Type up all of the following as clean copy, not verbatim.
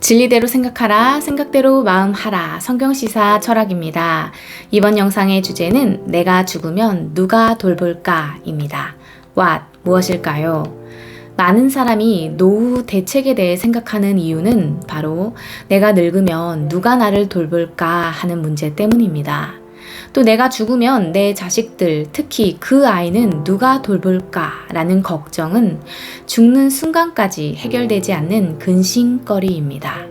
진리대로 생각하라, 생각대로 마음하라. 성경시사 철학입니다. 이번 영상의 주제는 내가 죽으면 누가 돌볼까입니다. What, 무엇일까요? 많은 사람이 노후 대책에 대해 생각하는 이유는 바로 내가 늙으면 누가 나를 돌볼까 하는 문제 때문입니다. 또 내가 죽으면 내 자식들, 특히 그 아이는 누가 돌볼까라는 걱정은 죽는 순간까지 해결되지 않는 근심거리입니다.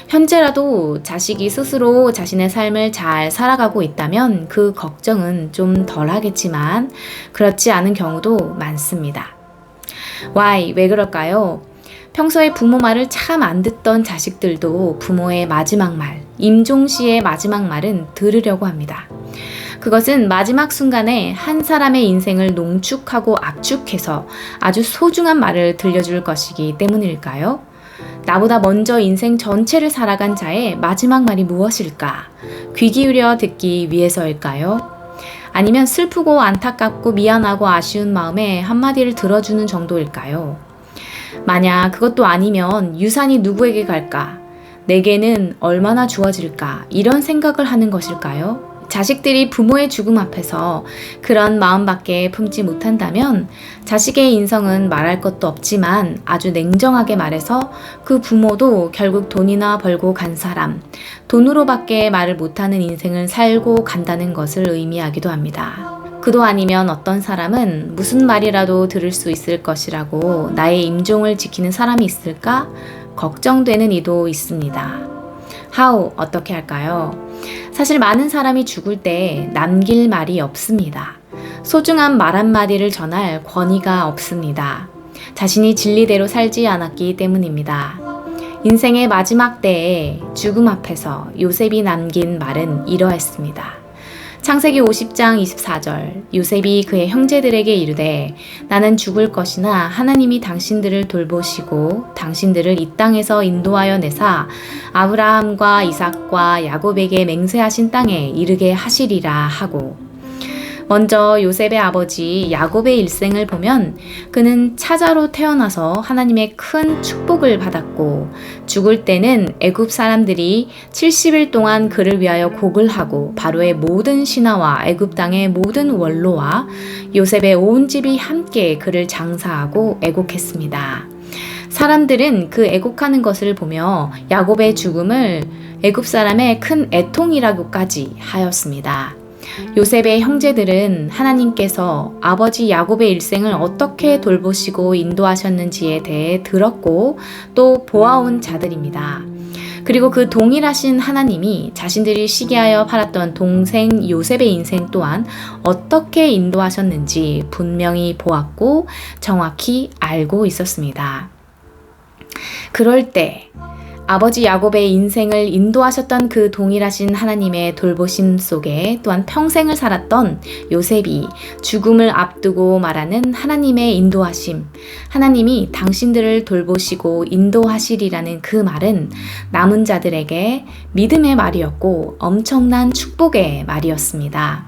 현재라도 자식이 스스로 자신의 삶을 잘 살아가고 있다면 그 걱정은 좀 덜하겠지만 그렇지 않은 경우도 많습니다. Why? 왜 그럴까요? 평소에 부모 말을 참 안 듣던 자식들도 부모의 마지막 말, 임종시의 마지막 말은 들으려고 합니다. 그것은 마지막 순간에 한 사람의 인생을 농축하고 압축해서 아주 소중한 말을 들려줄 것이기 때문일까요? 나보다 먼저 인생 전체를 살아간 자의 마지막 말이 무엇일까? 귀 기울여 듣기 위해서일까요? 아니면 슬프고 안타깝고 미안하고 아쉬운 마음에 한마디를 들어주는 정도일까요? 만약 그것도 아니면 유산이 누구에게 갈까? 내게는 얼마나 주어질까? 이런 생각을 하는 것일까요? 자식들이 부모의 죽음 앞에서 그런 마음밖에 품지 못한다면 자식의 인성은 말할 것도 없지만 아주 냉정하게 말해서 그 부모도 결국 돈이나 벌고 간 사람, 돈으로밖에 말을 못하는 인생을 살고 간다는 것을 의미하기도 합니다. 그도 아니면 어떤 사람은 무슨 말이라도 들을 수 있을 것이라고 나의 임종을 지키는 사람이 있을까? 걱정되는 이도 있습니다. How? 어떻게 할까요? 사실 많은 사람이 죽을 때 남길 말이 없습니다. 소중한 말 한마디를 전할 권위가 없습니다. 자신이 진리대로 살지 않았기 때문입니다. 인생의 마지막 때에 죽음 앞에서 요셉이 남긴 말은 이러했습니다. 창세기 50장 24절 요셉이 그의 형제들에게 이르되 나는 죽을 것이나 하나님이 당신들을 돌보시고 당신들을 이 땅에서 인도하여 내사 아브라함과 이삭과 야곱에게 맹세하신 땅에 이르게 하시리라 하고 먼저 요셉의 아버지 야곱의 일생을 보면 그는 차자로 태어나서 하나님의 큰 축복을 받았고 죽을 때는 애굽 사람들이 70일 동안 그를 위하여 곡을 하고 바로의 모든 신하와 애굽 땅의 모든 원로와 요셉의 온 집이 함께 그를 장사하고 애곡했습니다. 사람들은 그 애곡하는 것을 보며 야곱의 죽음을 애굽 사람의 큰 애통이라고까지 하였습니다. 요셉의 형제들은 하나님께서 아버지 야곱의 일생을 어떻게 돌보시고 인도하셨는지에 대해 들었고 또 보아온 자들입니다. 그리고 그 동일하신 하나님이 자신들이 시기하여 팔았던 동생 요셉의 인생 또한 어떻게 인도하셨는지 분명히 보았고 정확히 알고 있었습니다. 그럴 때 아버지 야곱의 인생을 인도하셨던 그 동일하신 하나님의 돌보심 속에 또한 평생을 살았던 요셉이 죽음을 앞두고 말하는 하나님의 인도하심, 하나님이 당신들을 돌보시고 인도하시리라는 그 말은 남은 자들에게 믿음의 말이었고 엄청난 축복의 말이었습니다.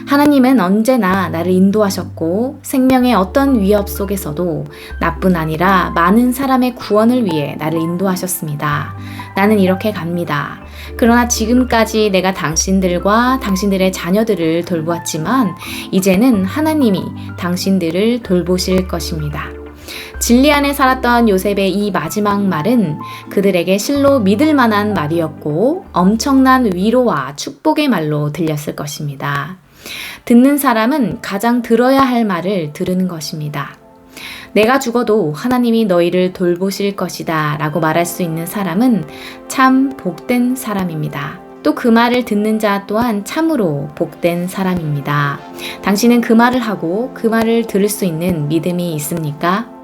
하나님은 언제나 나를 인도하셨고 생명의 어떤 위협 속에서도 나뿐 아니라 많은 사람의 구원을 위해 나를 인도하셨습니다. 나는 이렇게 갑니다. 그러나 지금까지 내가 당신들과 당신들의 자녀들을 돌보았지만 이제는 하나님이 당신들을 돌보실 것입니다. 진리 안에 살았던 요셉의 이 마지막 말은 그들에게 실로 믿을 만한 말이었고 엄청난 위로와 축복의 말로 들렸을 것입니다. 듣는 사람은 가장 들어야 할 말을 들은 것입니다. 내가 죽어도 하나님이 너희를 돌보실 것이다 라고 말할 수 있는 사람은 참 복된 사람입니다. 또 그 말을 듣는 자 또한 참으로 복된 사람입니다. 당신은 그 말을 하고 그 말을 들을 수 있는 믿음이 있습니까?